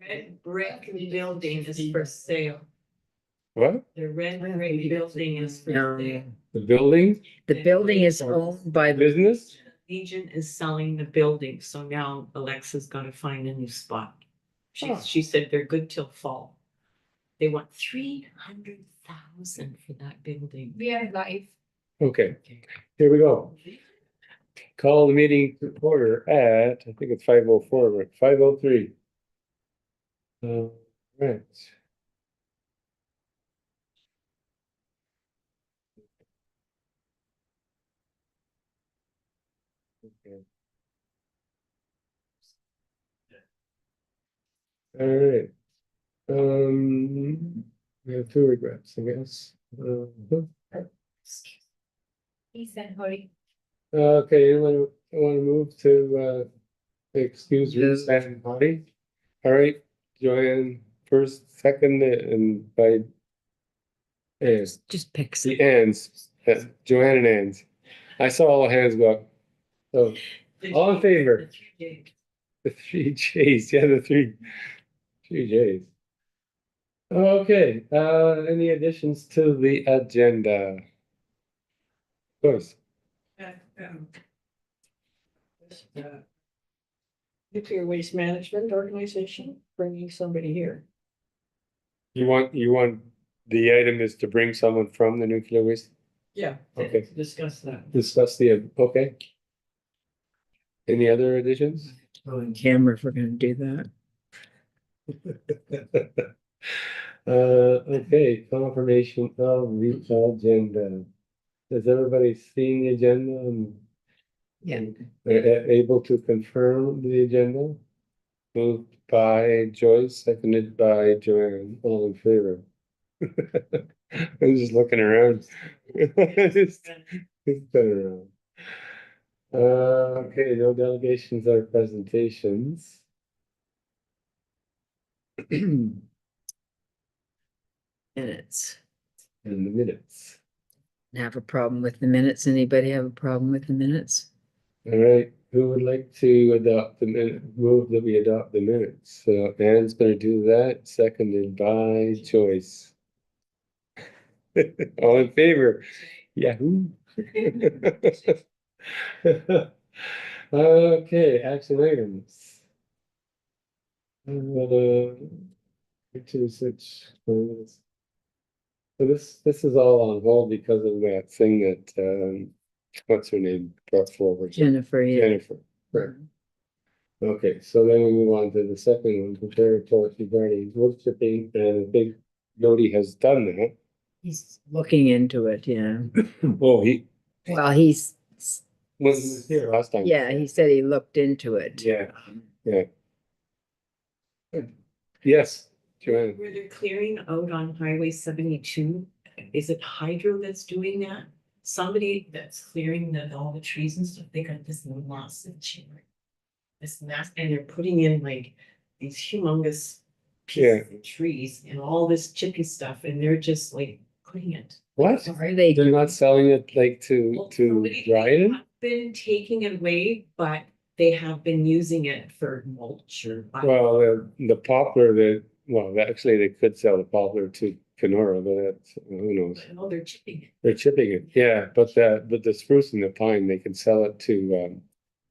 Red brick building is for sale. What? The red brick building is for sale. The building, The building is owned by the, business? Legion is selling the building, so now Alexa's gotta find a new spot. Oh. She said they're good till fall. They want 300,000 for that building. we are live. Okay, here we go. Call the meeting to order at, I think it's 5:04, we're at 5:03. Right. Okay. All right. We have two regrets, I guess. He said, hurry. Okay, you wanna move to excuse Ruth and Patty? All right, Joanne first, second, and by Just pick the Anns, Joanne and Anns. I saw all hands go up. So all in favor? The three J's, yeah, the three J's. Okay, any additions to the agenda? Joyce, Nuclear Waste Management Organization, bringing somebody here. you want the item is to bring someone from the nuclear waste? Yeah. Okay. Discuss that. Discuss the, okay. Any other additions? on camera if we're gonna do that. Okay, confirmation of the agenda. Has everybody seen the agenda and? Yeah. They're able to confirm the agenda? Moved by Joyce, seconded by Joanne, all in favor. I'm just looking around. Just around. Okay, no delegations or presentations. In Minutes. the minutes. Have a problem with the minutes? Anybody have a problem with the minutes? All right, who would like to adopt the minute, move that we adopt the minutes? So Ann's gonna do that, seconded by Joyce. All in favor? Yahoo! Okay, action items. 2, 6. So this is all on hold because of that thing that what's her name brought forward? Jennifer, yeah. Jennifer, right. Okay, so then we move on to the second one, prepare report regarding wood chipping, and I think Jody has done that. He's looking into it, yeah. Oh, he Well, he's, was here last time. yeah, he said he looked into it. Yeah, yeah. Yes, Joanne. Where they're clearing out on Highway 72, is it Hydro that's doing that? Somebody that's clearing all the trees and stuff, they got this massive chamber. This mass, and they're putting in like these humongous pieces of trees and all this chippy stuff, and they're just like putting it. What? Are they, They're not selling it like to Somebody- dry they it? have been taking it away, but they have been using it for mulch or. Well, the poplar actually they could sell the poplar to Kenora, but that's, who knows? Oh, they're chipping it. They're chipping it, yeah, but the spruce and the pine, they can sell it to,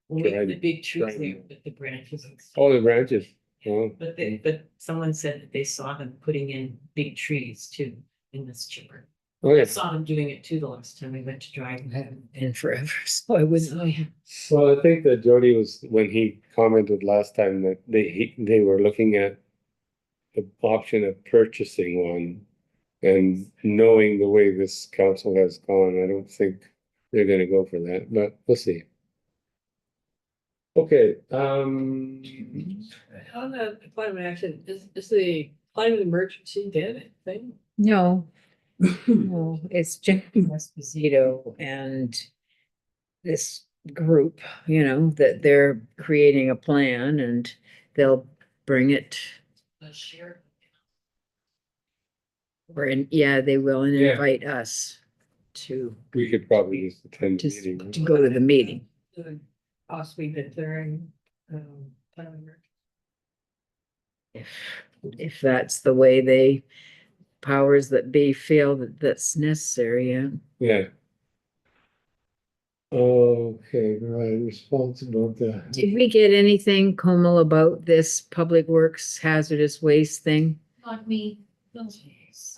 Only Right. the big trees Right. there, but the branches and stuff. oh, the branches. Oh, But someone said that they saw them putting in big trees too in this chipper. oh, I yeah. saw them doing it too the last time we went to drive. I haven't been forever, so I wouldn't know. Well, I think that Jody was, when he commented last time that they were looking at the option of purchasing one. And knowing the way this council has gone, I don't think they're gonna go for that, but we'll see. Okay, On the climate action, is the climate emergency dead thing? No, no, it's Jim Esposito and this group, that they're creating a plan and they'll bring it. Share. Or, yeah, they will and Yeah. invite us. to, We could probably just attend the to, meeting. to go to the meeting. Possibly declaring, climate emergency. If that's the way they, powers that be feel that that's necessary, yeah. Yeah. Okay, right, responsible to. Did we get anything, Komal, about this public works hazardous waste thing? Not me. No.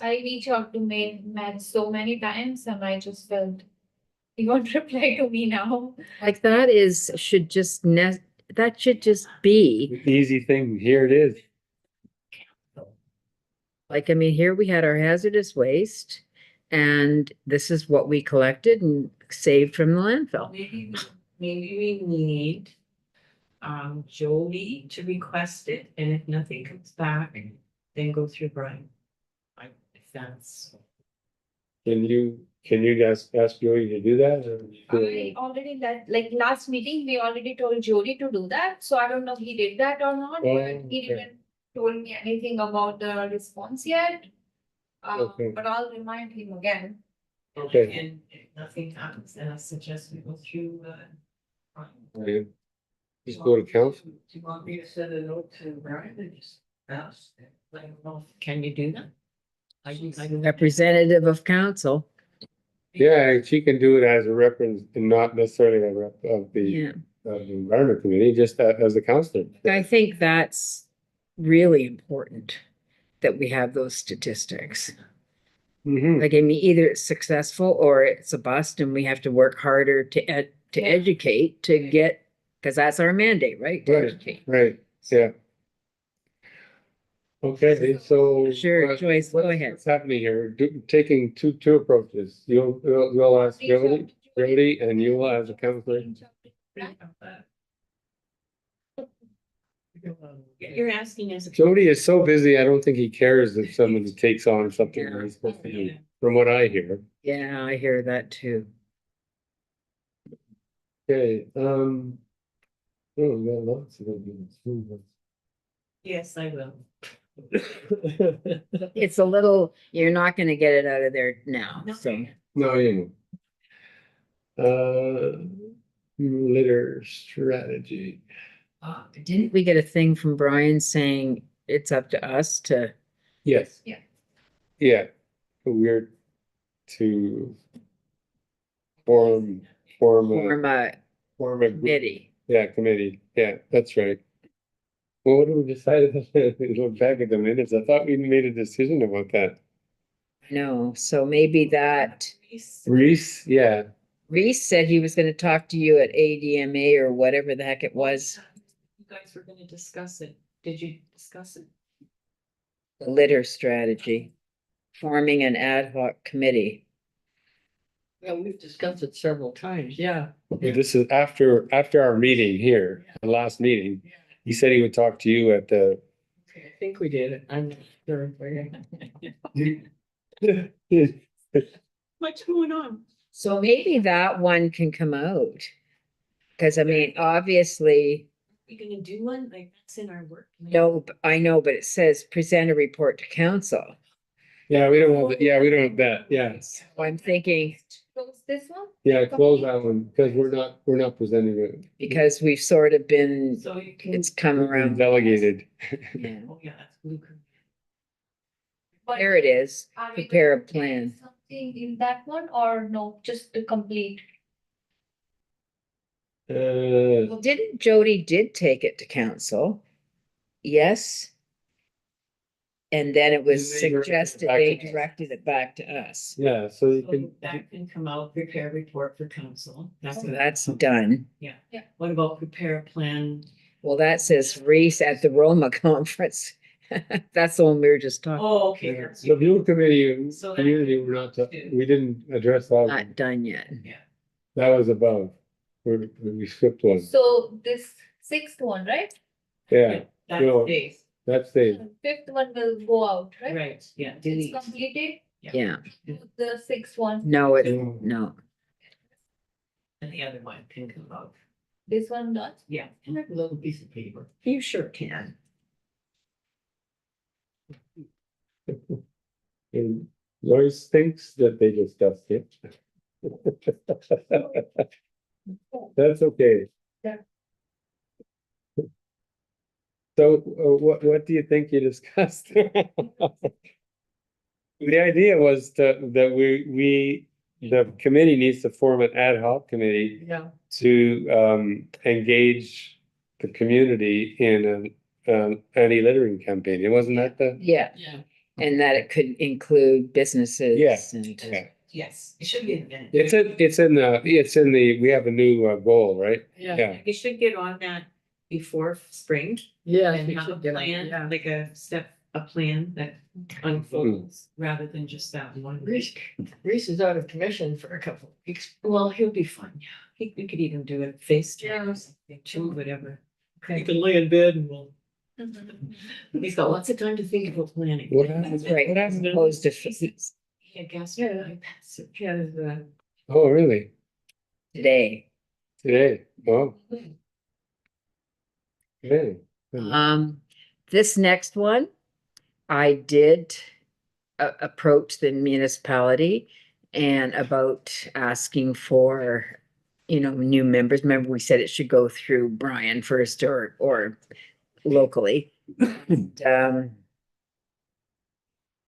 I reach out to man so many times and I just felt he won't reply to me now. Like that is, should just that should just be, Easy thing, here it is. like, I mean, here we had our hazardous waste. And this is what we collected and saved from the landfill. Maybe we need Jody to request it, and if nothing comes back, then go through Brian. If that's, Can you guys ask Joey to do that? or you I feel- already like last meeting, we already told Jody to do that, so I don't know if he did that or not, Oh, but he okay. didn't told me anything about the response yet. Okay. But I'll remind him again. Okay. and if nothing happens, then I suggest we go through Brian. Right. Just go to council. Do you want me to send a note to Brian and just ask? I don't know, can you do that? I Representative of council. Yeah, and she can do it as a reference and not necessarily a rep of the, Yeah. of the environment committee, just as a counselor. I think that's really important that we have those statistics. Mhm. Like, I mean, either it's successful or it's a bust and we have to work harder to Yeah. educate, to get, because that's our mandate, right? To Right. educate. Right, yeah. Okay, so. Sure, Joyce, go ahead. What's happening here? Taking two approaches. You'll ask Jody, and you will as a counselor. You're asking as a. Jody is so busy, I don't think he cares if somebody takes on something Yeah. that he's supposed to do, from what I hear. Yeah, I hear that too. Okay, oh, we got lots of them. Yes, I will. It's a little, you're not gonna get it out of there now, No. so. No, you know. Litter strategy. Didn't we get a thing from Brian saying it's up to us to, Yes. Yeah. Yeah, we're to form a form a group. committee? Yeah, committee, yeah, that's right. Well, what have we decided? Look back at the minutes, I thought we made a decision about that. No, so maybe that, Reese, yeah, Reese said he was gonna talk to you at ADMA or whatever the heck it was, You guys were gonna discuss it. Did you discuss it? the litter strategy. Forming an ad hoc committee. Yeah, we've discussed it several times, yeah. this is after our meeting here, the last meeting. He said he would talk to you at the. Okay, I think we did it. I'm not sure. What's going on? So maybe that one can come out. Cause I mean, obviously, We gonna do one? Like, that's in our work. no, I know, but it says present a report to council. Yeah, we don't have, we don't have that, yeah, So I'm thinking, Close this one? yeah, close that one, because we're not presenting it. because we've sort of been, So you can. it's come around. Delegated. Yeah. Oh, yeah, that's blue. But There it is, are we prepare a gonna do plan. Something in that one or no, just to complete? Well, didn't Jody did take it to council? Yes. And then it was And they directed it suggested back they to us. directed it back to us. Yeah, so you So can, that can come out, prepare a report for council. So that's done. What about prepare a plan? Well, that says Reese at the Roma conference. That's the one we were just talking, Oh, okay. that's- the Blue Committee, So that- community, we're not, we didn't address that, one. not done yet. That was above, we skipped one, So this sixth one, right? yeah, That No. stays, that's the, Fifth one will go out, right? right, yeah, It's delete. completed, Yeah, the sixth one, no, it, No. no. And the other one can come out. this one done. Yeah. And a little piece of paper. You sure can. and Lois thinks that they discussed it. That's okay. Yeah. So, what do you think you discussed? The idea was that the committee needs to form an ad hoc committee Yeah. to, engage the community in an anti-littering campaign. It wasn't that the? Yeah, Yeah. and that it could include businesses Yes. and, Yeah. Yes, it should be in there. It's in the, we have a new, goal, right? Yeah. Yeah, You should get on that before spring Yeah. and we have a should get on, plan, yeah. like a plan that unfolds rather than just that one Reese, week. Reese is out of commission for a couple of weeks. Well, he'll be fun, yeah. We could even do it FaceTime Yeah. or something too, whatever. You can lay in bed and we'll. He's got lots of time to think about planning. What happened? right, What happened? opposed to Yeah, guess. Yeah. what? Yeah, there's, Oh, really? today. Today? Oh. Really? This next one, I did approach the municipality and about asking for, new members. Remember, we said it should go through Brian first or locally.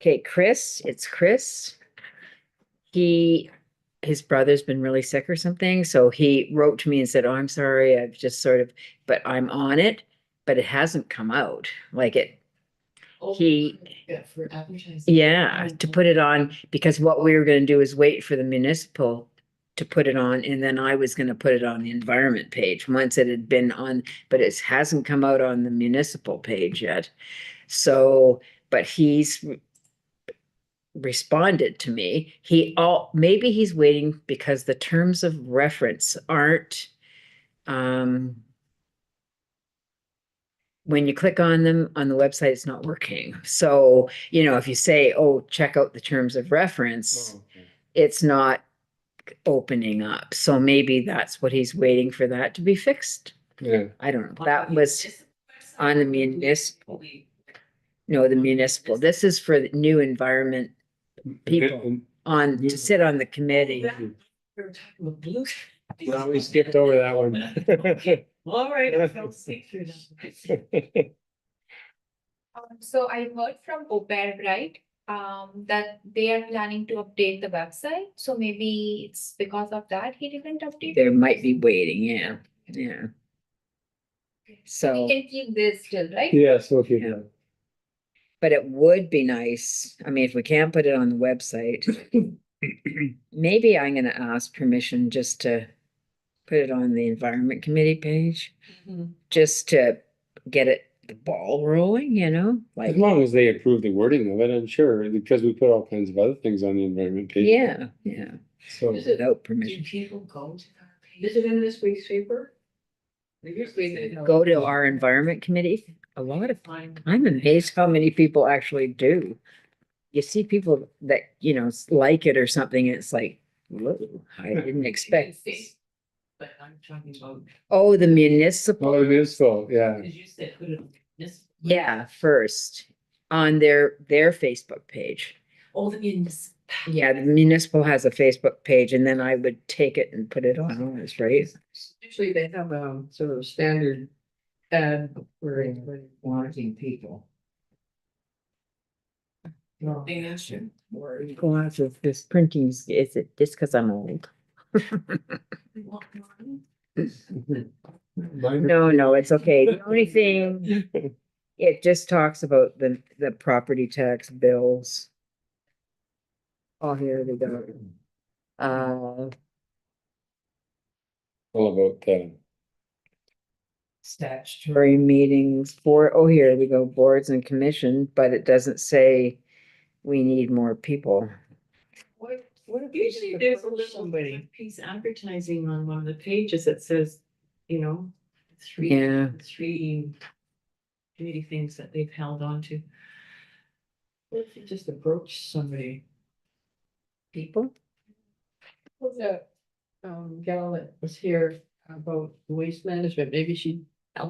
Okay, Chris, it's Chris. His brother's been really sick or something, so he wrote to me and said, "Oh, I'm sorry, I've just sort of, but I'm on it, but it hasn't come out." Like it, he, Yeah, for advertising. yeah, to put it on, because what we were gonna do is wait for the municipal to put it on, and then I was gonna put it on the environment page once it had been on, but it hasn't come out on the municipal page yet. So, but he's responded to me. Maybe he's waiting because the terms of reference aren't, when you click on them on the website, it's not working. So, if you say, "Oh, check out the terms of reference," Oh, okay. it's not opening up. So maybe that's what he's waiting for, that to be fixed. Yeah, I don't know. That was on the municipal. No, the municipal. This is for the new environment people to sit on the committee. We were talking about blue. well, we skipped over that one. All right, I fell asleep through that. So I heard from OPEB, right? That they are planning to update the website. So maybe it's because of that he didn't update. There might be waiting, yeah. So, We can keep this still, right? Yes, okay. Yeah. but it would be nice, I mean, if we can't put it on the website, maybe I'm gonna ask permission just to put it on the environment committee page, just to get the ball rolling, As like, long as they approve the wording of it, I'm sure, because we put all kinds of other things on the environment page. yeah, So, Is it, without Do permission. people go to our page? is it in this week's paper? Usually they don't. Go to our environment committee, a lot of, Find- I'm amazed how many people actually do. You see people that, like it or something, it's like, whoa, I didn't expect this. But I'm talking about, Oh, the municipal, oh, it is so, yeah. because you said put it on this. yeah, first, on their Facebook page. Oh, the municipal. Yeah, the municipal has a Facebook page, and then I would take it and put it on ours, right? Usually they have a sort of standard ad for Wanting people. No. Answer. Or glasses of this printing, is it just because I'm old? No, it's okay. The only thing, it just talks about the property tax bills. Oh, here we go. All about, Statutory meetings here we go, boards and commission, but it doesn't say we need more people. What if Usually you there's a approach little somebody? piece advertising on one of the pages that says, three Yeah. committee things that they've held on to. What if you just approach somebody? People? What's that? Gal that was here about waste management, maybe she.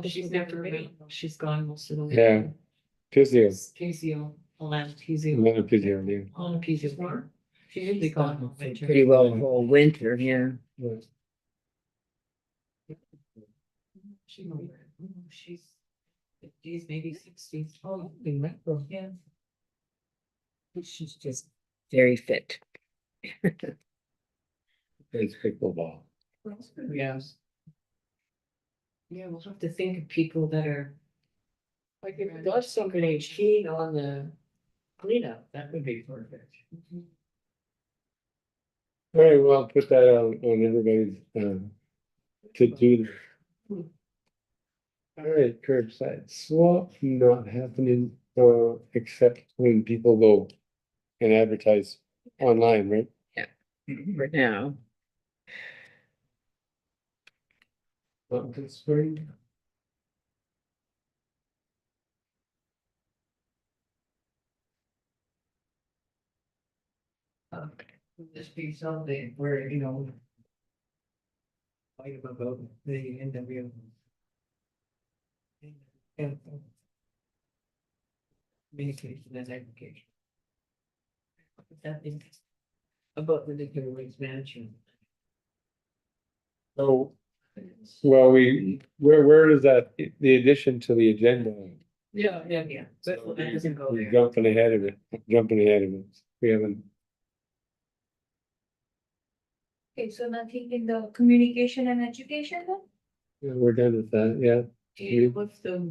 She's never been, she's gone most of the way. yeah, physio, Pizio, Alana Pizio, another physio, yeah. Alana Pizio. She usually gone all winter. Pretty well the whole winter, yeah. She's fifties, maybe sixties. Oh, the metro. Yeah. She's just very fit. It's pickleball. Yes, Yeah, we'll have to think of people that are. like if it does somebody cheat on the cleanup, that would be perfect. All right, well, I'll put that on everybody's, to do. All right, curbside swap not happening, except when people go and advertise online, right? For now. This spring. This be something where, you know. Fight about the NW. And. Communication and education. That thing. About the nuclear waste management. So, well, where is that, the addition to the agenda? Yeah. Yeah, but that doesn't go We're there. jumping ahead of it, we haven't, Okay, so nothing in the communication and education then? we're done with that, yeah. And what's the,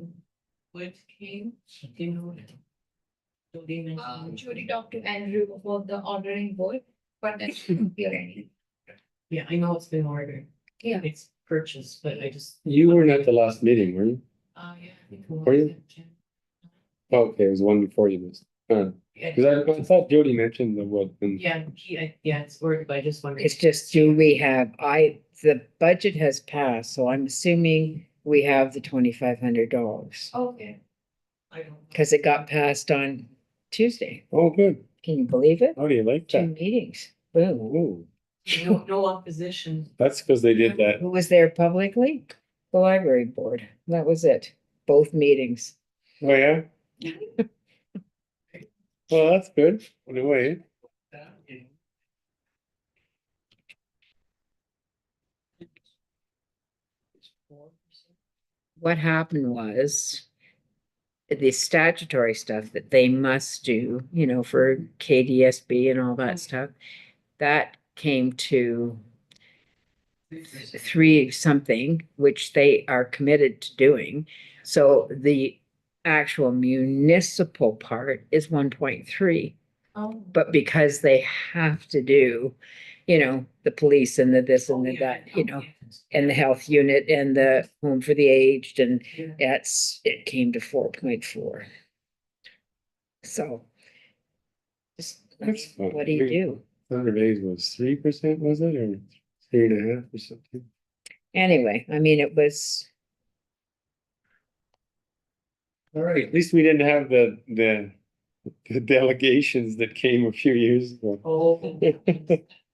what came, you know? Jody mentioned. Judy talked to Andrew about the ordering board, but that's here any. Yeah, I know it's been ordered. Yeah. It's purchased, but I just. You weren't at the last meeting, were you? Yeah, I think. Were you? Oh, okay, it was one before you missed. Cause I thought Jody mentioned the what, and Yeah, yeah, it's ordered, but I just wondered. It's just, do we have, the budget has passed, so I'm assuming we have the $2,500. Okay. I don't. Cause it got passed on Tuesday. oh, good, Can you believe it? how do you like 2 that? meetings. Boom. Oh, No opposition. that's because they did that, Who was there publicly? The library board. That was it. Both meetings. oh, yeah? Well, that's good, in a way. What happened was the statutory stuff that they must do, for KDSB and all that stuff, that came to 3 something, which they are committed to doing. So the actual municipal part is 1.3. Oh. But because they have to do, the police and the this and the that, and the health unit and the home for the aged, and it came to 4.4. So That's fun. what do you do? Thunder Bays was 3%, was it, or 3.5 or something? Anyway, I mean, it was, All right, at least we didn't have the delegations that came a few years ago. Oh.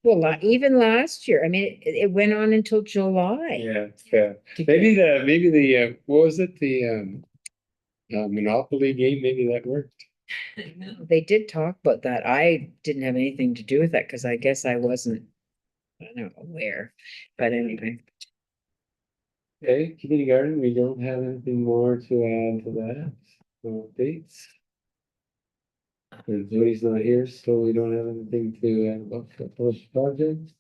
well, even last year, I mean, it went on until July. Yeah, yeah, maybe the, what was it, the Monopoly game, maybe that worked. They did talk about that. I didn't have anything to do with that because I guess I wasn't, I don't know, aware, but anyway. Okay, community garden, we don't have anything more to add to that, no updates. And Jody's not here, so we don't have anything to add about the first project.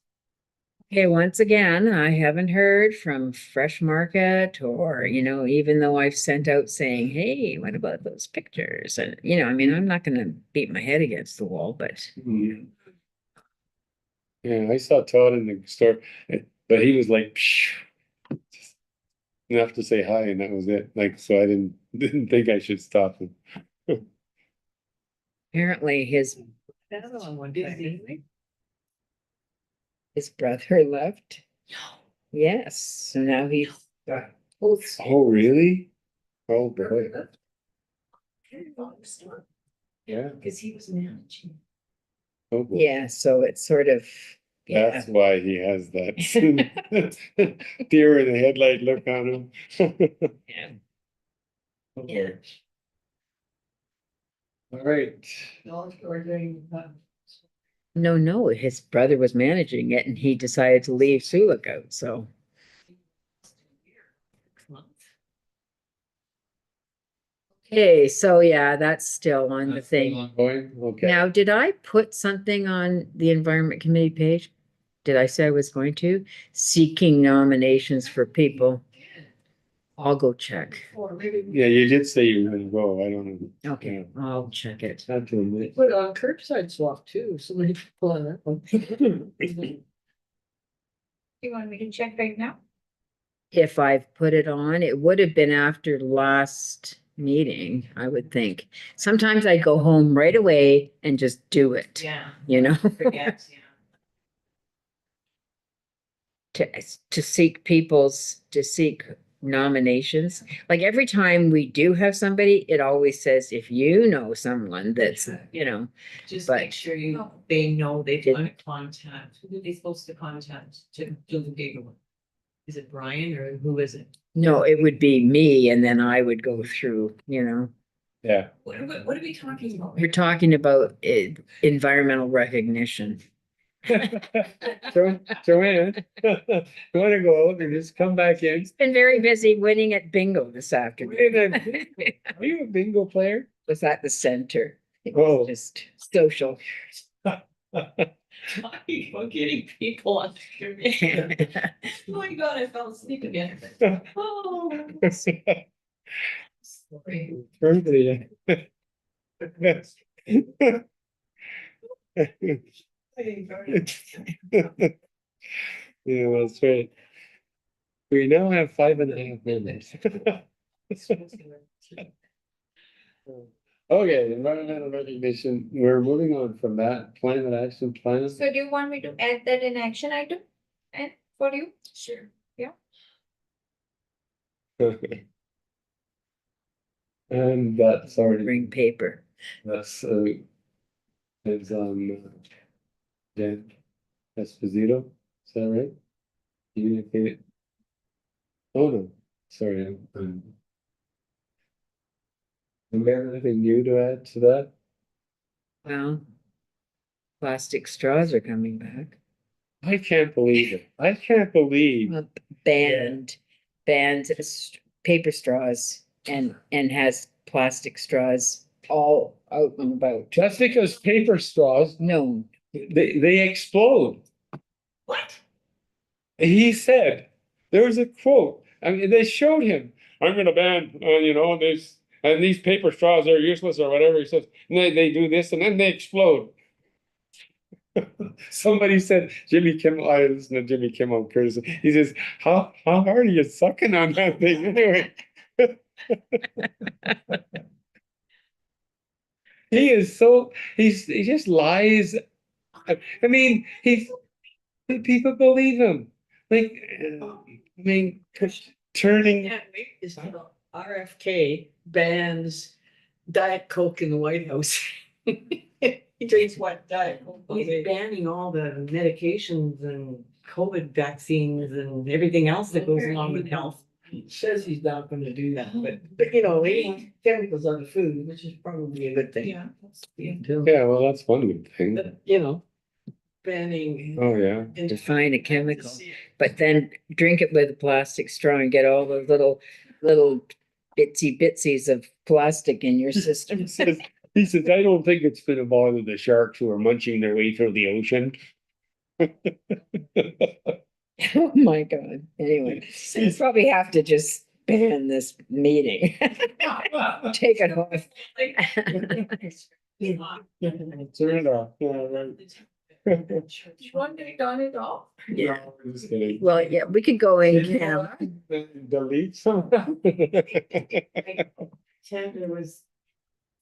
Okay, once again, I haven't heard from Fresh Market or, even though I've sent out saying, hey, what about those pictures? And, I mean, I'm not gonna beat my head against the wall, but Mhm. Yeah, I saw Todd in the store, but he was like, psh, just enough to say hi, and that was it. Like, so I didn't think I should stop him. apparently his Busy. brother left. Yes, so now he's Oh, really? Oh, boy. Yeah. Because he was managing. Oh, boy. yeah, so it's sort of, yeah. That's why he has that deer in the headlight look on him. Yeah. Oh, Yeah. boy. All right, No, ordering, No, his brother was managing it and he decided to leave Sioux out, so. Okay, so yeah, that's still on the That's still thing. ongoing? Okay. Now, did I put something on the Environment Committee page? Did I say I was going to? Seeking nominations for people. I'll go check. Or maybe Yeah, you did say you were gonna go. I don't know. Okay, I'll check it. Not doing it. put on curbside swap too, so many people on that one. You want me to check right now? If I've put it on, it would have been after last meeting, I would think. Sometimes I go home right away and just do it, Yeah. you know? Forget, yeah. To seek nominations. Like every time we do have somebody, it always says, if you know someone that's, you know, Just But- make sure they know they've got to Didn't- contact, who are they supposed to contact to do the paperwork? Is it Brian or who is it? no, it would be me and then I would go through, you know. Yeah. What are we talking about? We're talking about environmental recognition. Joanne, you wanna go out and just come back in? Been very busy winning at bingo this afternoon. Are you a bingo player? Was at the center. It Oh. was just social. Talking about getting people on the committee. Oh my God, I fell asleep again. Oh. Sorry. Perfect. Yeah, that's right. We now have 5.5 minutes. Okay, environmental recognition, we're moving on from that climate action plan. So do you want me to add that in action item? And for you? Sure. And that's already, Bring paper. that's is Dan Esposito, is that right? Communicate. Oh, no, sorry, do we have anything new to add to that? Well, plastic straws are coming back. I can't believe it. I can't believe. Well, Banned paper straws and has plastic straws all out and about. That's because paper straws, No, they explode. What? He said, there was a quote, I mean, they showed him, I'm gonna ban, this, and these paper straws are useless or whatever, he says, and they do this and then they explode. Somebody said, Jimmy Kimmel, I listen to Jimmy Kimmel criticism, he says, how hard are you sucking on that thing anyway? He is so, he just lies. I mean, people believe him. Like, I mean, turning, Yeah, maybe it's the RFK bans Diet Coke in the White House. He drinks what, Diet Coke? all He's day. banning all the medications and COVID vaccines and everything else that goes along with health. He says he's not gonna do that, but you know, he chemicals on the food, which is probably a good thing. Yeah. yeah, well, that's one good thing. But, you know, banning. Oh, yeah. define a chemical, but then drink it with a plastic straw and get all those little bitsies of plastic in your system. He says, I don't think it's gonna bother the sharks who are munching their way through the ocean. Oh my God. Anyway, we probably have to just ban this meeting. Take it off. Turn it off. Yeah, right. You want it on it off? Yeah. No, I'm just kidding. Well, yeah, we could go in cam. Delete some. Chandler was,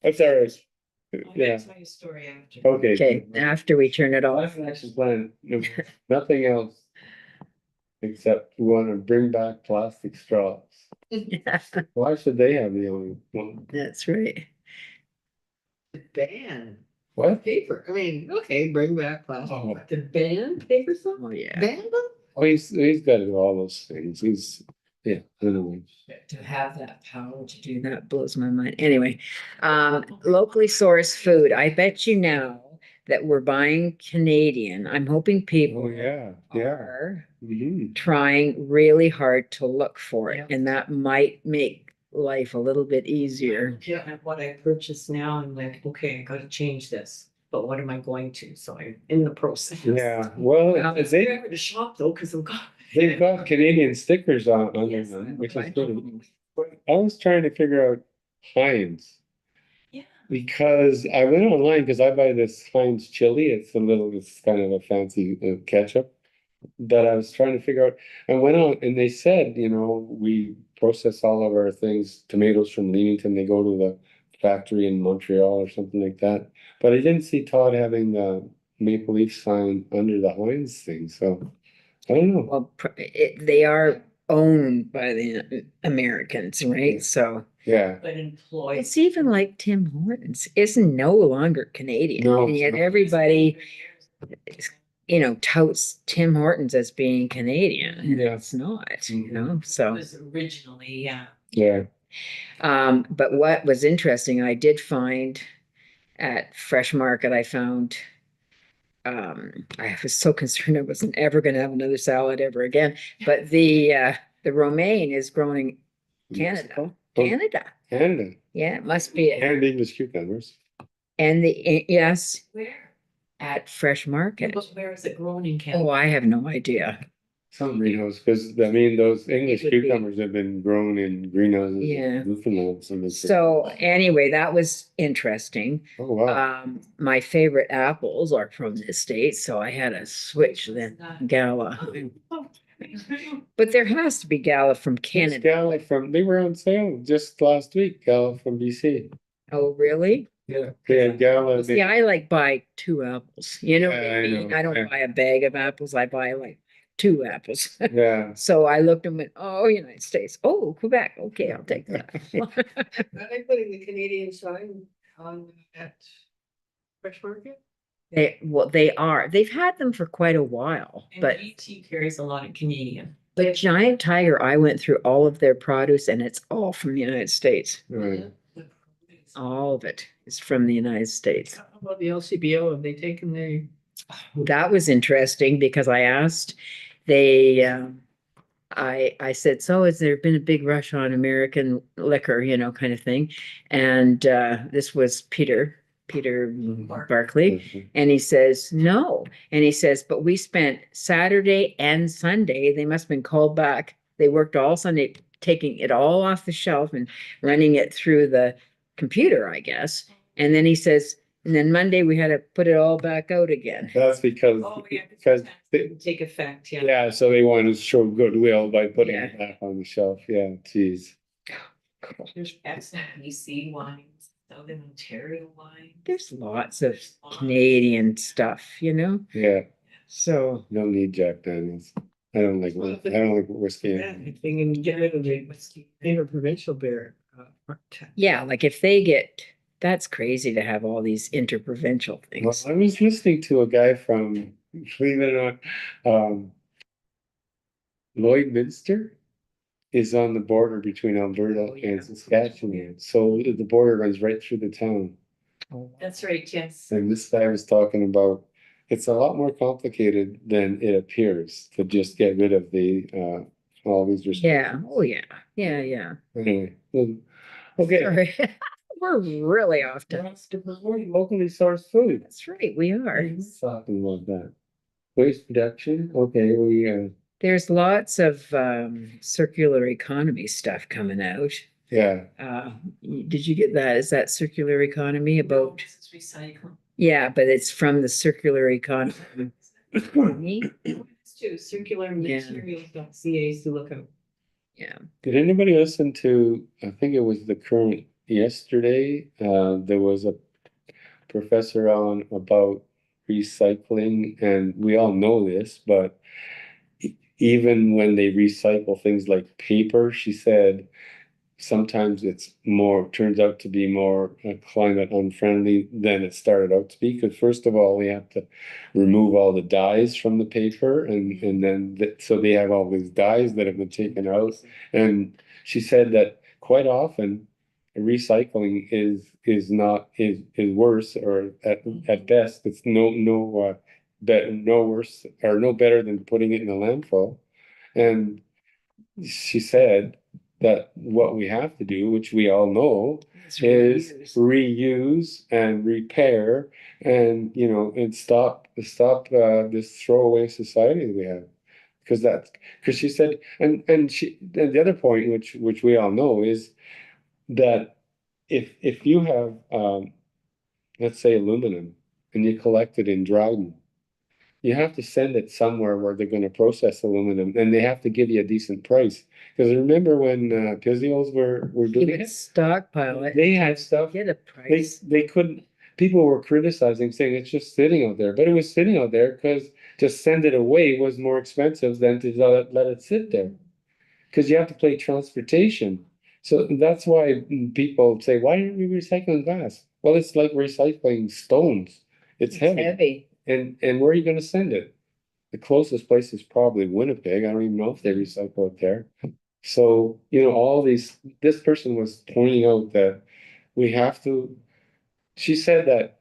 That's all right. I'm Yeah, gonna tell you a story after. okay. Okay, after we turn it off. Climate action plan, no, nothing else. Except we wanna bring back plastic straws. Why should they have the only one? That's right. Ban What? paper, I mean, okay, bring back plastic, Oh. but to ban paper stuff, Oh, yeah. ban them? Oh, he's got all those things. Yeah, I don't know. To have that power to do that blows my mind. Anyway, locally sourced food. I bet you now that we're buying Canadian. I'm hoping people Oh, yeah, yeah. are Mhm. trying really hard to look for it, Yeah. and that might make life a little bit easier. Yeah, and what I purchase now, I'm like, okay, I gotta change this, but what am I going to? So I'm in the process. Yeah, well, Well, It's they, fair to shop though, cause I'm got. they've got Canadian stickers on Yes, them, I which is like good. But I was trying to figure out Heinz. Yeah. Because I went online, because I buy this Heinz chili, it's kind of a fancy ketchup that I was trying to figure out. I went on and they said, we process all of our things, tomatoes from Leamington, they go to the factory in Montreal or something like that. But I didn't see Todd having the Maple Leaf sign under the Heinz thing, so I don't know. Well, they are owned by the Americans, right? Yeah. So Yeah, But employed. it's even like Tim Hortons isn't no longer Canadian, No, and yet no. everybody, touts Tim Hortons as being Canadian, and Yeah. it's not, Mhm. so. Was originally, yeah. yeah. But what was interesting, I did find at Fresh Market, I found, I was so concerned I wasn't ever gonna have another salad ever again, but the romaine is growing in Canada. Oh, Canada, Canada, yeah, it must be, and English cucumbers. and yes, Where? at Fresh Market. But where is it grown in Oh, Canada? I have no idea. Some greenhouse, because I mean, those English would be- cucumbers have been grown in greenhouses. Yeah. In Newfoundland, so So anyway, that was interesting. oh, wow. My favorite apples are from the States, so I had to switch then Gala. But there has to be Gala from This Canada. Gala they were on sale just last week, Gala from BC. Oh, really? Yeah. They had Gala. See, I like buy two apples, you know what Yeah, I I mean? know, I don't yeah. buy a bag of apples, I buy like two apples. Yeah, So I looked and went, oh, United States, oh, Quebec, okay, I'll take that. Are they putting the Canadian sign on at Fresh Market? They are, they've had them for quite a while, And but GT carries a lot of Canadian. but Giant Tiger, I went through all of their produce and it's all from the United States. right. All of it is from the United States. How about the LCBO? Have they taken the? That was interesting because I asked, they, I said, so has there been a big rush on American liquor, kind of thing? And this was Peter Barkley. Mhm. And he says, no. And he says, but we spent Saturday and Sunday, they must have been called back. They worked all Sunday, taking it all off the shelf and running it through the computer, I guess. And then he says, and then Monday we had to put it all back out again. That's because, Oh, yeah. because, they- Take effect, yeah. yeah, so they wanted to show goodwill by putting Yeah. it back on the shelf. Yeah, geez. There's excellent BC wines, Southern Ontario wine. There's lots of Canadian stuff, Yeah, so. no need Jack Daniels. I don't like whiskey. Yeah, if they can get rid of the interprovincial beer. Yeah, like if they get, that's crazy to have all these interprovincial Well, things. I was listening to a guy from, believe it or not, Lloydminster is on the border between Alberta Oh, yeah. and Saskatchewan. So the border runs right through the town. That's right, yes. And this guy was talking about, it's a lot more complicated than it appears to just get rid of all these Yeah, restrictions. oh, yeah. Anyway, okay. Sorry. We're really off to, That's to promote locally sourced food. that's right, we are. Talking about that. Waste reduction, okay, There's lots of circular economy stuff coming out. yeah, Did you get that? Is that circular economy No, about? this is recycling. Yeah, but it's from the circular economy. It's too, circular Yeah. materials.ca to look up. Yeah. did anybody listen to, I think it was the current yesterday, there was a professor on about recycling, and we all know this, but even when they recycle things like paper, she said sometimes turns out to be more climate unfriendly than it started out to be. Because first of all, we have to remove all the dyes from the paper, and then so they have all these dyes that have been taken out. And she said that quite often recycling is not, is worse, or at best, it's no worse or no better than putting it in a landfill. And she said that what we have to do, which we all know, is reuse and repair, and and stop this throwaway society that we have. Because she said, and the other point, which we all know, is that if you have let's say aluminum, and you collect it in Dryden, you have to send it somewhere where they're going to process aluminum, and they have to give you a decent price. Because remember when Pizzios were You doing would it, stockpile it. they had stuff, Get a price. they couldn't, people were criticizing, saying it's just sitting out there, but it was sitting out there because just send it away was more expensive than to let it sit there. Because you have to pay transportation. So that's why people say, why aren't we recycling glass? Well, it's like recycling stones. It's heavy. Heavy. And where are you gonna send it? The closest place is probably Winnipeg. I don't even know if they recycle it there. So, this person was pointing out that we have to, she said that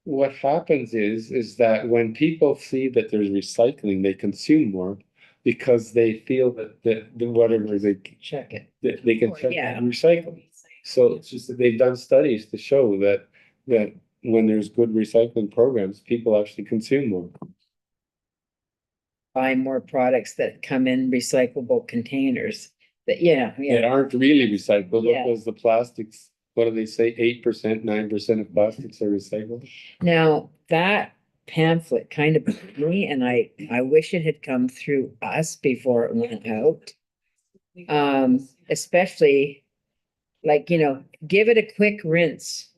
what happens is that when people see that there's recycling, they consume more because they feel that whatever Check it. they can Oh, check yeah. and recycle. So it's just that they've done studies to show that when there's good recycling programs, people actually consume more. Buy more products that come in recyclable containers. That, That aren't really recyclable Yeah. because the plastics, what do they say, 8%, 9% of plastics are recycled? Now, that pamphlet kind of bugged me, and I wish it had come through us before it went out. Especially like, give it a quick rinse.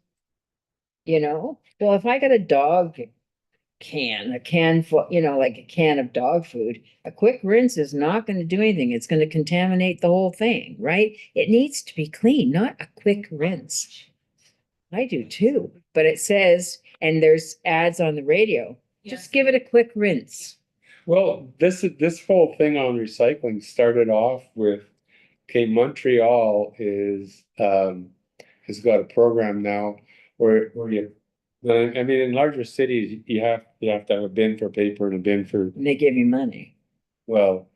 Well, if I got a dog a can for, like a can of dog food, a quick rinse is not going to do anything. It's going to contaminate the whole thing, right? It needs to be clean, not a quick rinse. I do too, but it says, and there's ads on the radio, just give it a quick rinse. Well, this whole thing on recycling started off with, okay, Montreal has got a program now where you, I mean, in larger cities, you have to have a bin for paper and a bin for, And they give you money. well,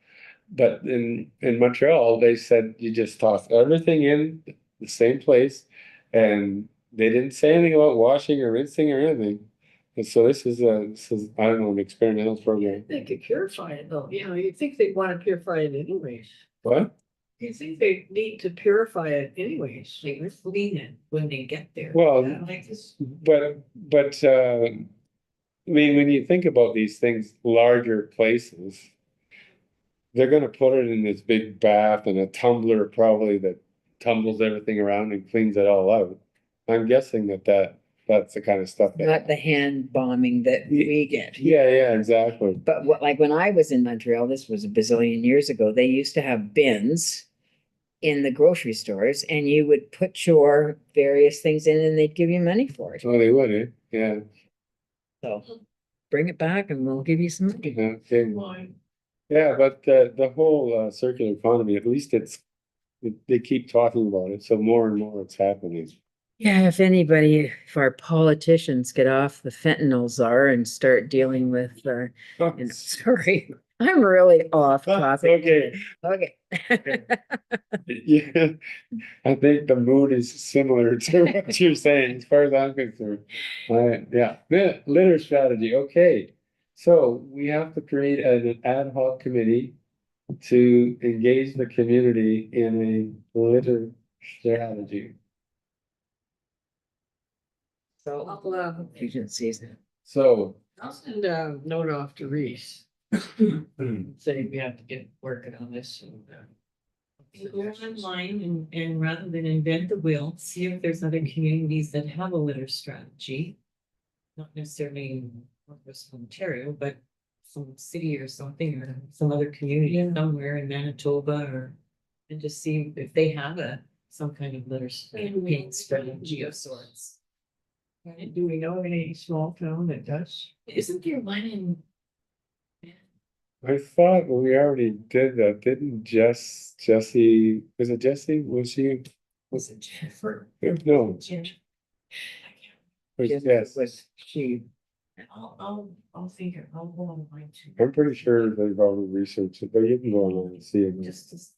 but in Montreal, they said you just toss everything in the same place, and they didn't say anything about washing or rinsing or anything. And so this is I don't know, an experimental program. They could purify it though, you'd think they'd want to purify it anyways. What? You think they need to purify it anyways? They were clean it when they get there. Well, Like this. but I mean, when you think about these things, larger places, they're gonna put it in this big bath and a tumbler probably that tumbles everything around and cleans it all out. I'm guessing that's the kind of stuff Not the hand bombing that we get. Yeah, exactly. But like when I was in Montreal, this was a bazillion years ago, they used to have bins in the grocery stores, and you would put your various things in and they'd give you money for it. Oh, they would, eh? Yeah. So bring it back and we'll give you some money. Okay. Yeah, but the whole circular economy, at least they keep talking about it, so more and more it's happening. Yeah, if our politicians get off the fentanyl czar and start dealing with, sorry, I'm really off topic. Okay. Okay. Yeah, I think the mood is similar to what you're saying, as far as I'm concerned. Yeah, litter strategy, okay. So we have to create an ad hoc committee to engage the community in a litter strategy. So, fusion season. So, I'll send a note off to Reese, saying we have to get working on this and. You go online and rather than invent the wheel, see if there's other communities that have a litter strategy. Not necessarily in Northwest Ontario, but some city or something, or some other community somewhere in Manitoba, and just see if they have some kind of litter strategy of sorts. Do we know any small town that does? Isn't there one in? I thought we already did that, didn't Jessie, was it Jessie? Was she Was it Jennifer? No, Jen. yes, Was she, I'll figure, I'll go online too. I'm pretty sure they've already researched it, but you can go online and see it. Just as,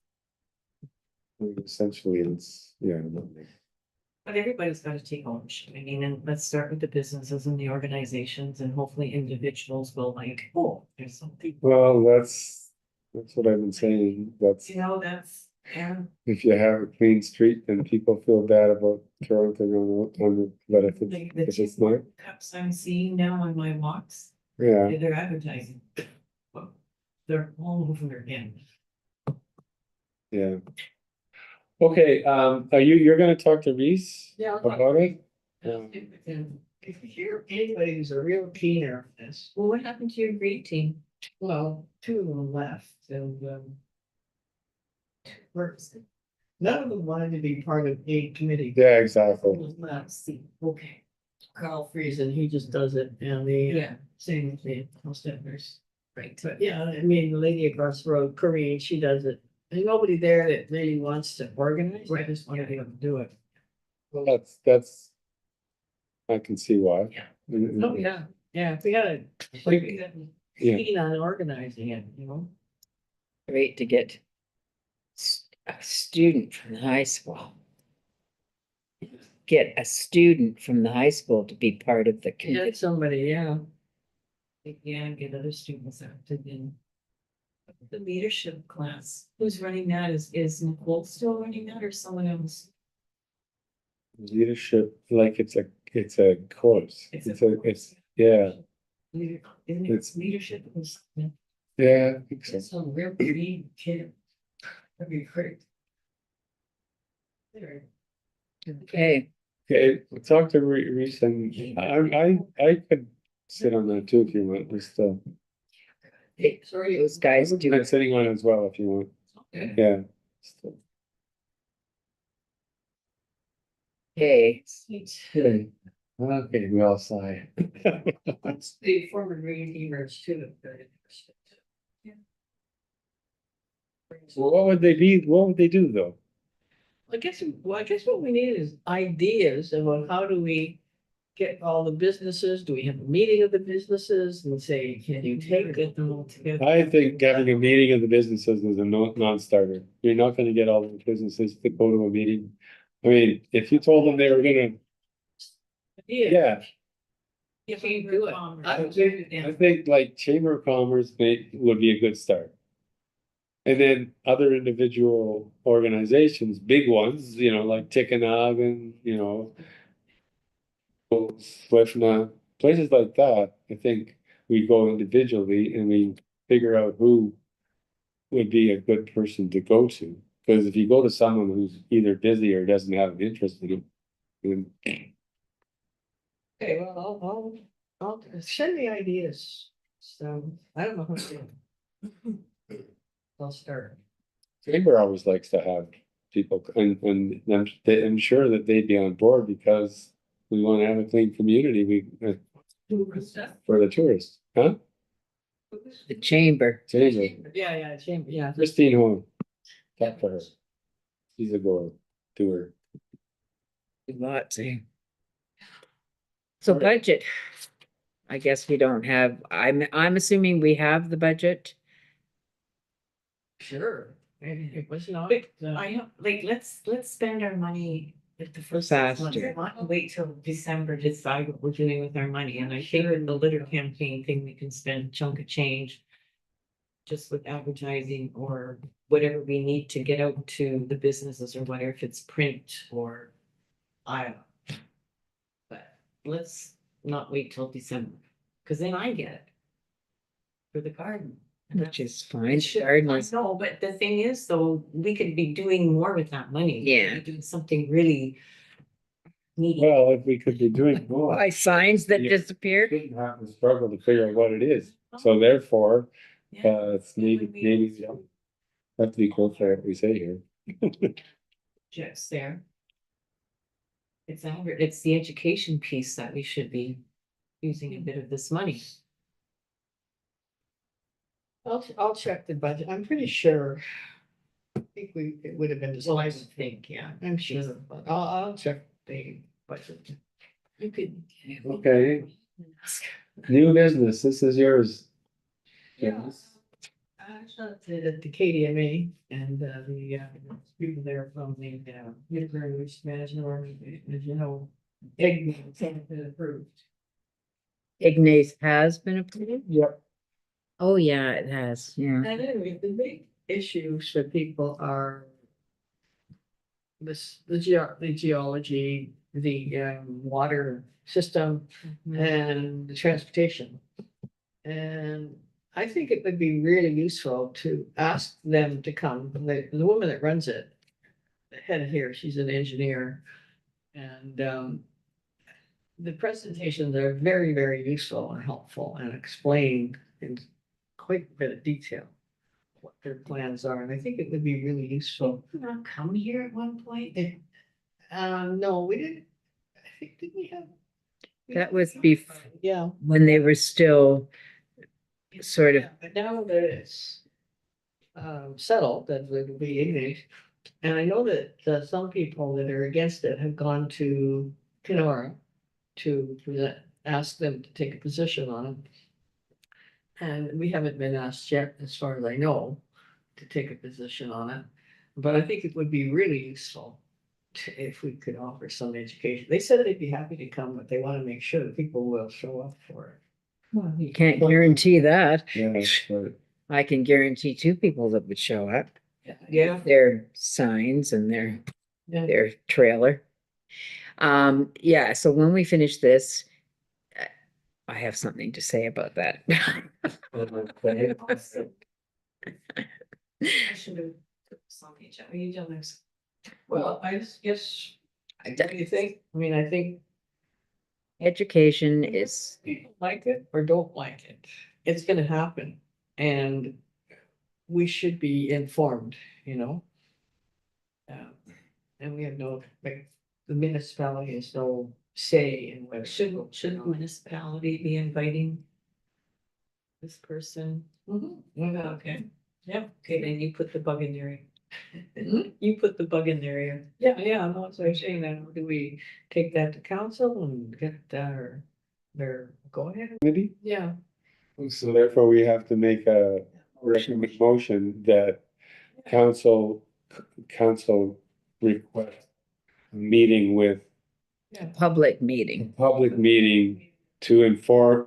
Essentially, it's, yeah. but everybody's gotta take ownership. I mean, and let's start with the businesses and the organizations and hopefully individuals will like, oh, there's something. Well, that's what I've been saying. That's, You know, that's, yeah. if you have a clean street, then people feel bad about throwing things on the, but if The it's, if it's not, cups I'm seeing now on my walks, yeah. they're advertising. Well, they're all over again. Yeah. Okay, you're gonna talk to Reese Yeah, I'll talk about it? And if you hear anybody who's a real keener on this, Well, what happened to your great team? well, two of them left, and, Works. none of them wanted to be part of a committee. Yeah, exactly. Let's see, okay. Carl Friesen, he just does it, and the, Yeah, same with the Hostetners. right. But yeah, I mean, the lady across the road, Corinne, she does it. There's nobody there that really wants to organize, I Right, just want to be able to do it. Well, that's, I can see why. Yeah. Oh, yeah, yeah, if we had a, like, we had Yeah. keen on organizing it, you know? great to get a student from the high school. Get a student from the high school to be part of the committee. Get somebody, yeah. Yeah, get other students active in. The leadership class, who's running that? Is Nicole still running that or someone else? Leadership, like it's a course. It's a It's, yeah, Isn't it It's- leadership? yeah, I think so. It's a real great kid. That'd be great. Okay, Okay, we'll talk to Reese and I could sit on that too if you want, just, Hey, sorry, those guys I'm do. sitting on it as well if you want, Okay. yeah. Okay, Okay, okay, we all sigh. that's the former green teamers too. Well, what would they be, what would they do though? I guess what we need is ideas about how do we get all the businesses, do we have a meeting of the businesses and say, can you take it? Get them all together. I think having a meeting of the businesses is a non-starter. You're not gonna get all the businesses to go to a meeting. I mean, if you told them they were gonna, yeah, If we we do it. I think like Chamber of Commerce would be a good start. And then other individual organizations, big ones, like Tikanagan, Swiftna, places like that, I think we go individually and we figure out who would be a good person to go to. Because if you go to someone who's either busy or doesn't have an interest in it, then Okay, well, I'll send me ideas. So I don't know how to. I'll start. Chamber always likes to have people and I'm sure that they'd be on board because we want to have a clean community, for the tourists, huh? the chamber. Chamber, Yeah, chamber, yeah. Christine Horn, talk to her. She's a goer, doer. Lots. So budget. I guess we don't have, I'm assuming we have the budget. Sure. Maybe it was not. I know, like, let's spend our money at the first 6 months. Faster. Not wait till December to decide what we're doing with our money. And I think with the litter campaign thing, we can spend a chunk of change. Just with advertising or whatever we need to get out to the businesses or whatever, if it's print or I don't know. But let's not wait till December, cause then I get it. For the garden. And Which that's- is fine. it should- Garden I is- know, but the thing is, though, we could be doing more with that money. We could Yeah. be Doing something really neat. Well, if we could be doing more. Why signs that Yeah. disappeared? Shouldn't have to struggle to figure out what it is, so therefore, Yeah. it's maybe we don't have to be careful what we say here. Just there. It's the education piece that we should be using a bit of this money. I'll check the budget. I'm pretty sure. think it would have been Well, I discussed. think, yeah. I'm sure, but I'll check the budget. You could. Okay. New business, this is yours. Yeah. I saw it at the KDMA and the people there from the Integrated Waste Management Organization, as you know, egg has been approved. Ignace has been approved? Yep. Oh, yeah, it has, yeah. And anyway, the big issues for people are the geology, the water system, and the transportation. And I think it would be really useful to ask them to come. The woman that runs it, the head here, she's an engineer. And the presentations are very, very useful and helpful and explain in quite a bit of detail what their plans are. And I think it would be really useful. Not come here at one point? No, we didn't. I think, did we have? That was before, Yeah. when they were still sort of, Yeah, but now that it's settled, that it will be English. And I know that some people that are against it have gone to Kenora to ask them to take a position on it. And we haven't been asked yet, as far as I know, to take a position on it. But I think it would be really useful if we could offer some education. They said they'd be happy to come, but they want to make sure that people will show up for it. well, you can't guarantee that. Yeah, but I can guarantee 2 people that would show up. Yeah. Their signs and Yeah. their trailer. Yeah, so when we finish this, I have something to say about that. I should have took something, are you done this? Well, I just guess, what do you think? I mean, I think Education is, people like it or don't like it. It's gonna happen. And we should be informed, you know? And we have no, like, the municipality has no say in what. Should the municipality be inviting this person? Mhm. Yeah, okay, yeah, okay, then you put the bug in their ear. Mhm. You put the bug in their ear. Yeah, yeah, no, so I'm saying that, do we take that to council and get their go ahead? maybe, Yeah. so therefore we have to make a recommend motion that council request a meeting with public meeting. public meeting to inform,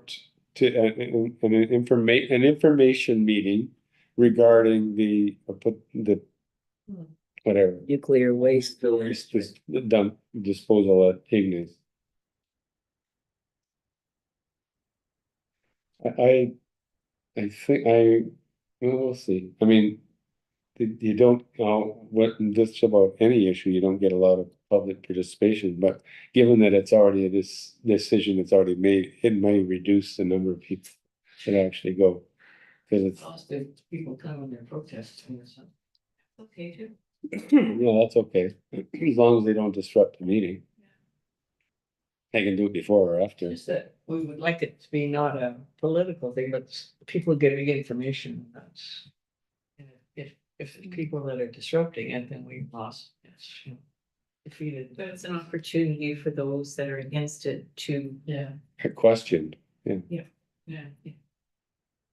to, an information meeting regarding the, whatever, Nuclear waste. the waste dump disposal at Ignis. I think we'll see. I mean, you don't, what, this about any issue, you don't get a lot of public participation, but given that it's already this decision that's already made, it may reduce the number of people that actually go. Cause it's, If people come and they're protesting or something. Okay, too. yeah, that's okay, as long as they don't disrupt the meeting. They can do it before or after. Just that we would like it to be not a political thing, but people getting information, that's. If the people that are disrupting it, then we've lost, it's, you know, defeated. But it's an opportunity for those that are against it to, Yeah. A question, yeah.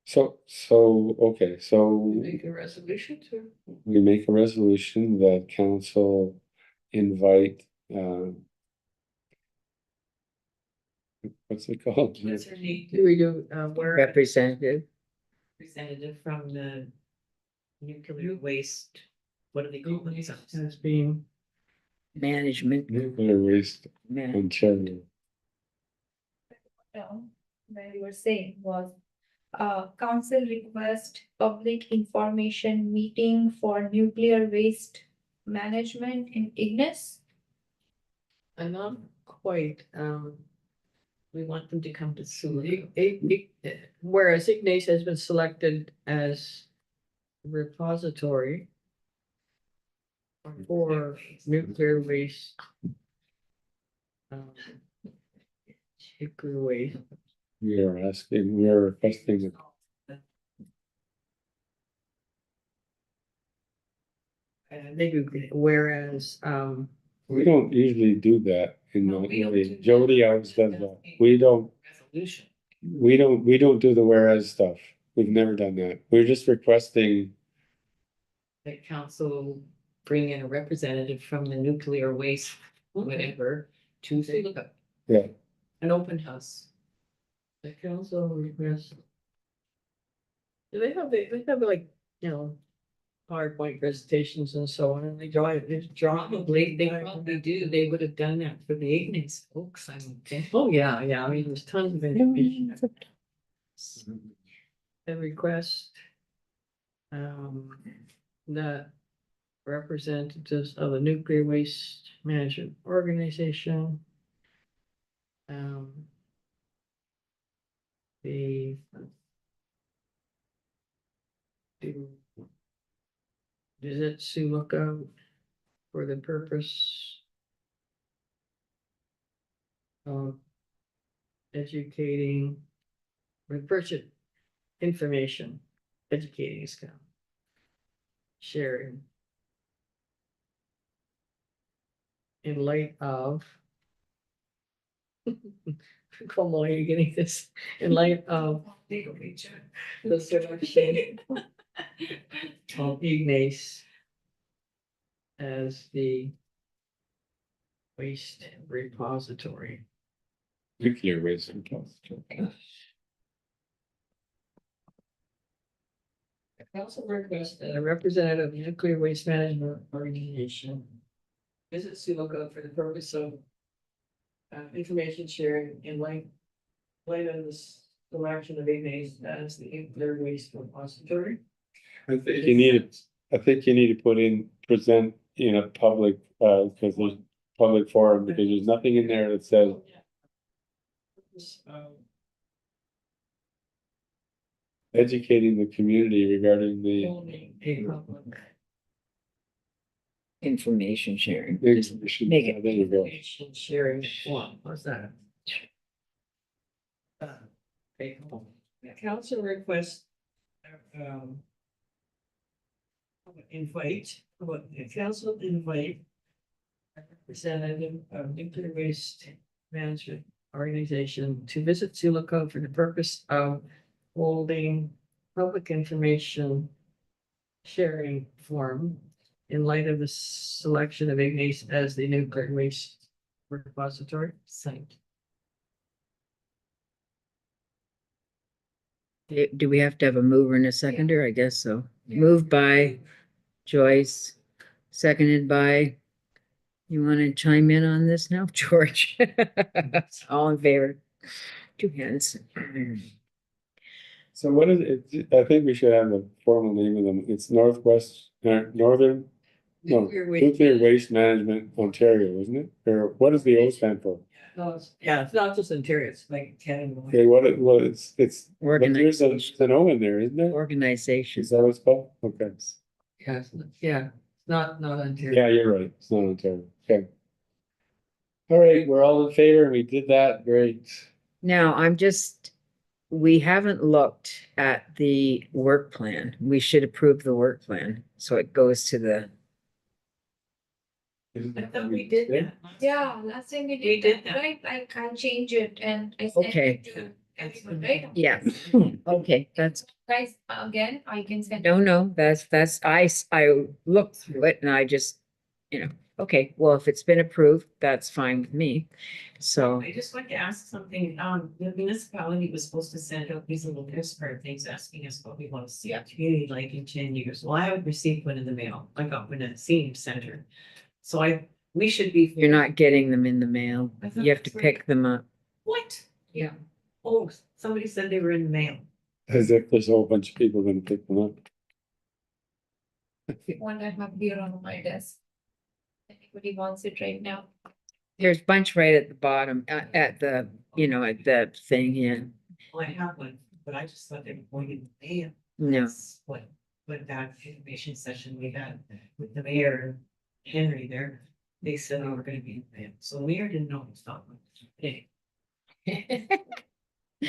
so, okay, so Make a resolution to. we make a resolution that council invite, what's it called? What's her name? Do we do, where? Representative. Representative from the nuclear waste, what do they call themselves? Has been. Management. Nuclear waste Man- Ontario. Where you were saying was, council request public information meeting for nuclear waste management in Ignis. I'm not quite, We want them to come to Sioux. whereas Ignace has been selected as repository for nuclear waste. Nuclear waste. We are requesting, they do, whereas, We don't usually do that in No, the, we don't do Jody that. always does that. We don't, Resolution. we don't do the whereas stuff. We've never done that. We're just requesting, That council bring in a representative from the nuclear waste, whatever, to look up yeah, an open house. the council requests. Do they have like, PowerPoint presentations and so on, and they draw. Probably, they probably do. They would have done that for the Ignis folks, I would think. Oh, yeah, I mean, there's tons of information. A request. That representatives of the Nuclear Waste Management Organization. The. To visit Sioux Lookout for the purpose of educating, purchase information, educating is kind of sharing. In light of. Como are you getting this? In light of the selection of Ignace as the waste repository. nuclear waste. repository. The council requests that a representative of the Nuclear Waste Management Organization visit Sioux Lookout for the purpose of information sharing in light of the selection of Ignace as the nuclear waste repository. I think you need to put in, present in a public, because there's public forum, because there's nothing in there that says educating the community regarding the Holding a public Information sharing. information. Make it- There you go. information sharing forum, what's that? Okay, the council requests. Invite, the council invite. A representative of Nuclear Waste Management Organization to visit Sioux Lookout for the purpose of holding public information. Sharing forum in light of the selection of Ignace as the nuclear waste repository site. Do we have to have a mover and a seconder? I guess so. Moved by Joyce, seconded by, you want to chime in on this now, George? All in favor? Two hands. So what is it? I think we should have a formal name of them. It's Northwest, Northern, no, Nuclear Waste Management Ontario, isn't it? Or what does the O stand for? No, it's not just Ontario, it's like Canada. Okay, well, it's, but there's an O in there, isn't there? Organization. Is that what it's called? Okay. Yeah, not Ontario. Yeah, you're right. It's not Ontario. Okay. All right, we're all in favor. We did that. Great. Now, we haven't looked at the work plan. We should approve the work plan, so it goes to the, I thought we did that. Yeah, last time we We did did that, that. right? I can't change it and I sent Okay. it to everyone, right? yeah, okay, that's, Guys, again, I can send. no, that's, I looked through it and I just, okay, well, if it's been approved, that's fine with me. So, I just wanted to ask something, the municipality was supposed to send out these little postcard things asking us what we want to see our community like in 10 years. Well, I would receive one in the mail. I got one at the senior center. So we should be. you're not getting them in the mail. I thought You have to that's right. pick them up. What? Yeah. Oh, somebody said they were in the mail. As if there's a whole bunch of people gonna pick them up. One I have here on my desk. Anybody wants it right now? There's a bunch right at the bottom, at the, at the thing, yeah. Well, I have one, but I just thought they were going in the mail. No, That's what that information session we had with the mayor and Henry there, they said they were gonna be in the mail. So the mayor didn't know it was not. Okay.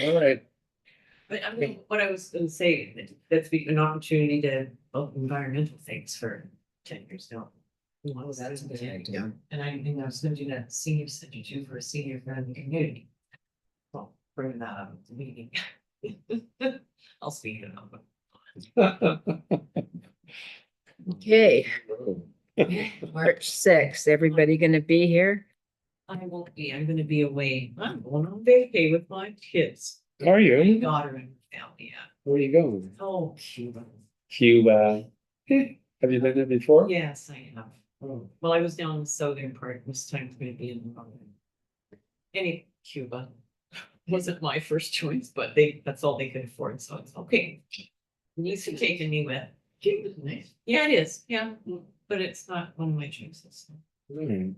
All right. But I mean, what I was gonna say, that's be an opportunity to, environmental things for 10 years now. Oh, that's a good idea. Yeah, and I think I was gonna do that senior center too for a senior friendly community. Well, bring that up at the meeting. I'll speak it up. Okay, March 6th, everybody gonna be here? I won't be, I'm gonna be away. I'm going on vacay with my kids. Are My you? daughter and family, yeah. Where are you going? Oh, Cuba. Cuba. Have you been there before? Yes, I have. Oh. Well, I was down in the southern part, this time it's gonna be in the northern. Any Cuba. Wasn't my first choice, but that's all they could afford, so it's okay. Needs to take me with. Cuba's nice. Yeah, it is, yeah, but it's not one of my choices. Hmm.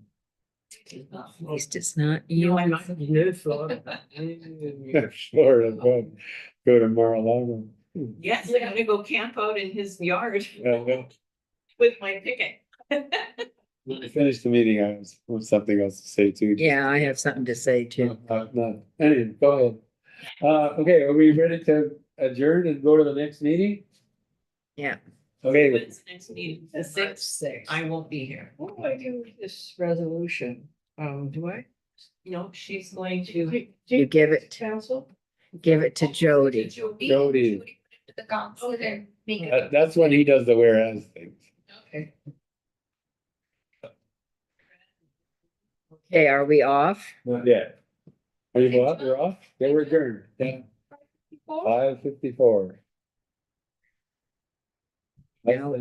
At least it's not No, you. I'm not. Good Florida. Florida, go to Mar-a-Lago. Yes, I'm gonna go camp out in his yard Well, with my picket. when we finish the meeting, I have something else to say too. Yeah, I have something to say too. No, anyway, go ahead. Okay, are we ready to adjourn and go to the next meeting? Yeah. Okay, When's the next meeting? The March 6th, 6th. I won't be here. What do I do with this resolution? Do I? No, she's going to. You give it, Council? give it to Jody. Jody. To the council Okay. and make it. that's when he does the whereas things. Okay. Okay, are we off? Not yet. Are you off? You're off? Yeah, we're adjourned. Yeah, 5:54. Now